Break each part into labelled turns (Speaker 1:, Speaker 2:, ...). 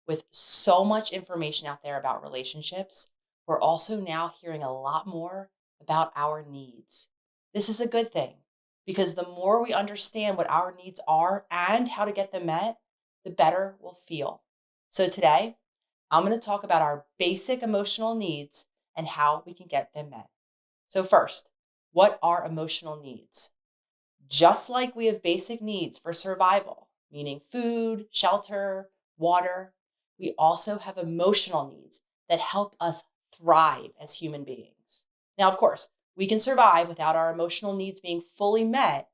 Speaker 1: With so much information out there about relationships, we're also now hearing a lot more about our needs. This is a good thing because the more we understand what our needs are and how to get them met, the better we'll feel. So today, I'm going to talk about our basic emotional needs and how we can get them met. So, first, what are emotional needs? Just like we have basic needs for survival, meaning food, shelter, water, we also have emotional needs that help us thrive as human beings. Now, of course, we can survive without our emotional needs being fully met,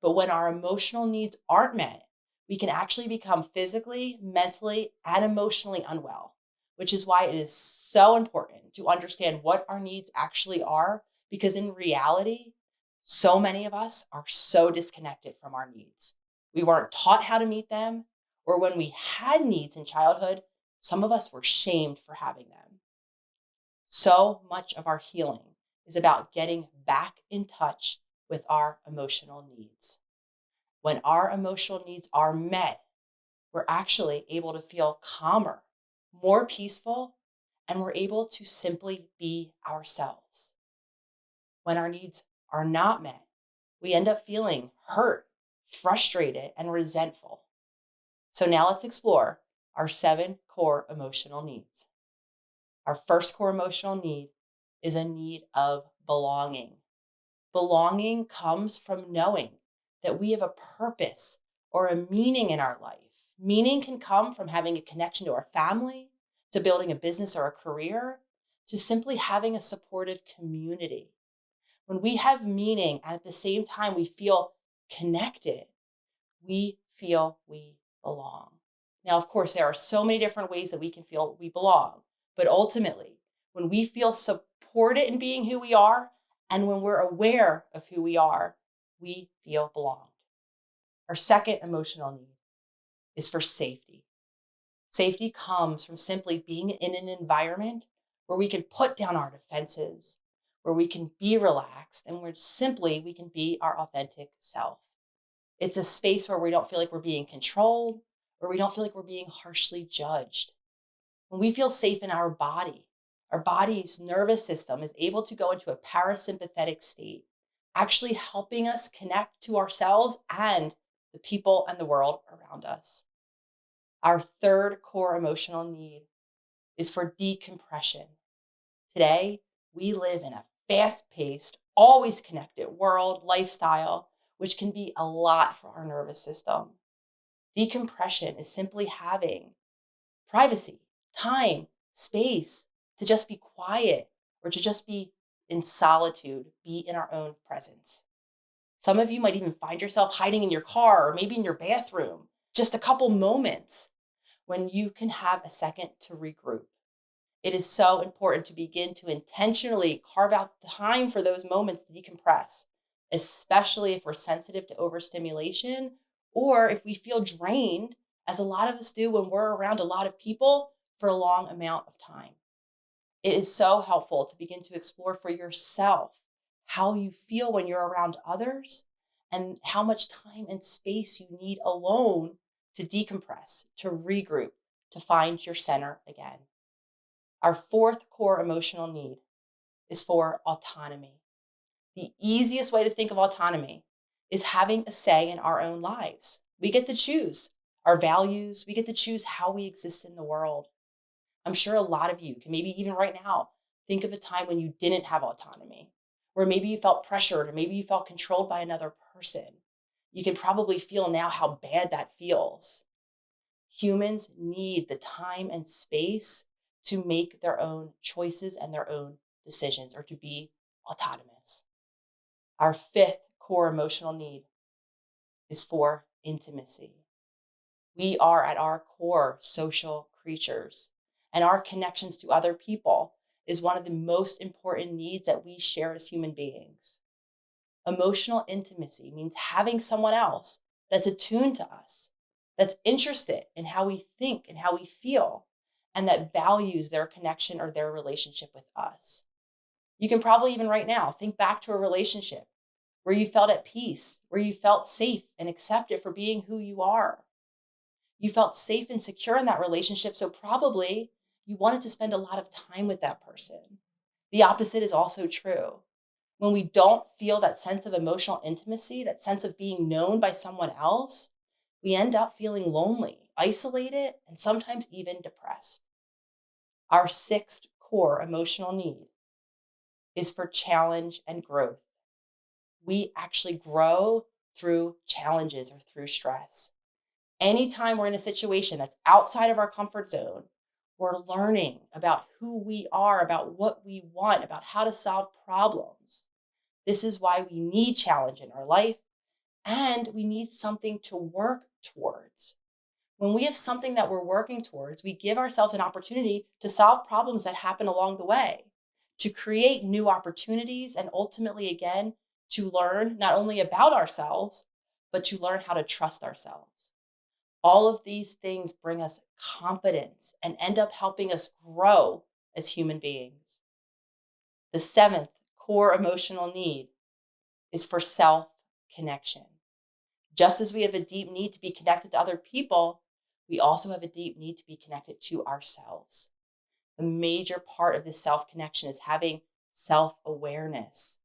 Speaker 1: but when our emotional needs aren't met, we can actually become physically, mentally, and emotionally unwell, which is why it is so important to understand what our needs actually are, because in reality, so many of us are so disconnected from our needs. We weren't taught how to meet them, or when we had needs in childhood, some of us were shamed for having them. So much of our healing is about getting back in touch with our emotional needs. When our emotional needs are met, we're actually able to feel calmer, more peaceful, and we're able to simply be ourselves. When our needs are not met, we end up feeling hurt, frustrated, and resentful. So now let's explore our 7 core emotional needs. Our first core emotional need is a need of belonging. Belonging comes from knowing that we have a purpose or a meaning in our life. Meaning can come from having a connection to our family, to building a business or a career, to simply having a supportive community. When we have meaning and at the same time we feel connected, we feel we belong. Now, of course, there are so many different ways that we can feel we belong, but ultimately, when we feel supported in being who we are, and when we're aware of who we feel belonged. Our second emotional need is for safety. Safety comes from simply being in an environment where we can put down our defenses, where we can be relaxed, and where simply we can be our authentic self. It's a space where we don't feel like we're being controlled, or we don't feel like we're being harshly judged. When we feel safe in our body's nervous system is able to go into a parasympathetic state, actually helping us connect to ourselves and the people and the world around us. Our third core emotional need is for decompression. Today, we live in a fast paced, always connected world, lifestyle, which can be a lot for our nervous system. Decompression is simply having privacy, time, space to just be quiet or to just be in solitude, be in our own presence. Some of you might even find yourself hiding in your car or maybe in your bathroom, just a couple moments when you can have a second to regroup. It is so important to begin to intentionally carve out time for those moments to decompress, especially if we're sensitive to overstimulation or if we feel drained, as a lot of us do when we're around a lot of people for a long amount of time. It is so helpful to begin to explore for yourself how you feel when you're around others and how much time and space you need alone to decompress, to regroup, to find your center again. Our fourth core emotional need is for autonomy. The easiest way to think of autonomy is having a say in our own lives. We get to choose our values, we get to choose how we exist in the world. I'm sure a lot of you can maybe even right now think of a time when you didn't have autonomy, where maybe you felt pressured or maybe you felt controlled by another person. You can probably feel now how bad that feels. Humans need the time and space to make their own choices and their own decisions or to be autonomous. Our fifth core emotional need is for intimacy. We are at our core social creatures, and our connections to other people is one of the most important needs that we share as human beings. Emotional intimacy means having someone else that's attuned to us, that's interested in how we think and how we feel, and that values their connection or their relationship with us. You can probably even right now think back to a relationship where you felt at peace, where you felt safe and accepted for being who you are. You felt safe and secure in that relationship, so probably you wanted to spend a lot of time with that person. The opposite is also true. When we don't feel that sense of emotional intimacy, that sense of being known by someone else, we end up feeling lonely, isolated, and sometimes even depressed. Our sixth core emotional need is for challenge and growth. We actually grow through challenges or through stress. Anytime we're in a situation that's outside of our comfort zone, we're learning about who we are, about what we want, about how to solve problems. This is why we need challenge in our life, and we need something to work towards. When we have something that we're working towards, we give ourselves an opportunity to solve problems that happen along the way, to create new opportunities, and ultimately, again, to learn not only about ourselves, but to learn how to trust ourselves. All of these things bring us confidence and end up helping us grow as human beings. The seventh core emotional need is for self-connection. Just as we have a deep need to be connected to other people, we also have a deep need to be connected to ourselves. A major part of this self-connection is having self-awareness,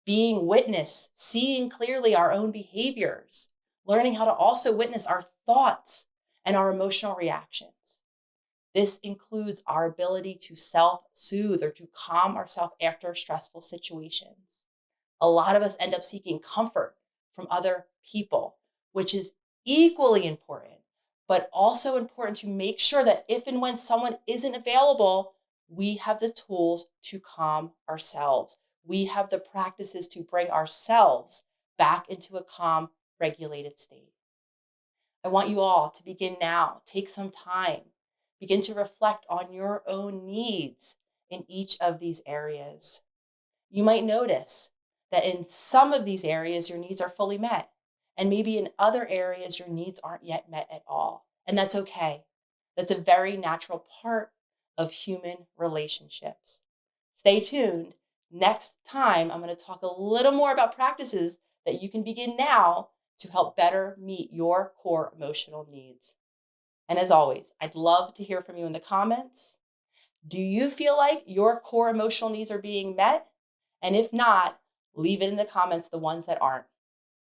Speaker 1: being witness, seeing clearly our own behaviors, learning how to also witness our thoughts and our emotional reactions. This includes our ability to self-soothe or to calm ourselves after stressful situations. A lot of us end up seeking comfort from other people, which is equally important, but also important to make sure that if and when someone isn't available, we have the tools to calm ourselves. We have the practices to bring ourselves back into a calm, regulated state. I want you all to begin now. Take some time. Begin to reflect on your own needs in each of these areas. You might notice that in some of these areas, your needs are fully met. And maybe in other areas, your needs aren't yet met at all. And that's okay. That's a very natural part of human relationships. Stay tuned. Next time, I'm going to talk a little more about practices that you can begin now to help better meet your core emotional needs. And as always, I'd love to hear from you in the comments. Do you feel like your core emotional needs are being met? And if not, leave it in the comments, the ones that aren't.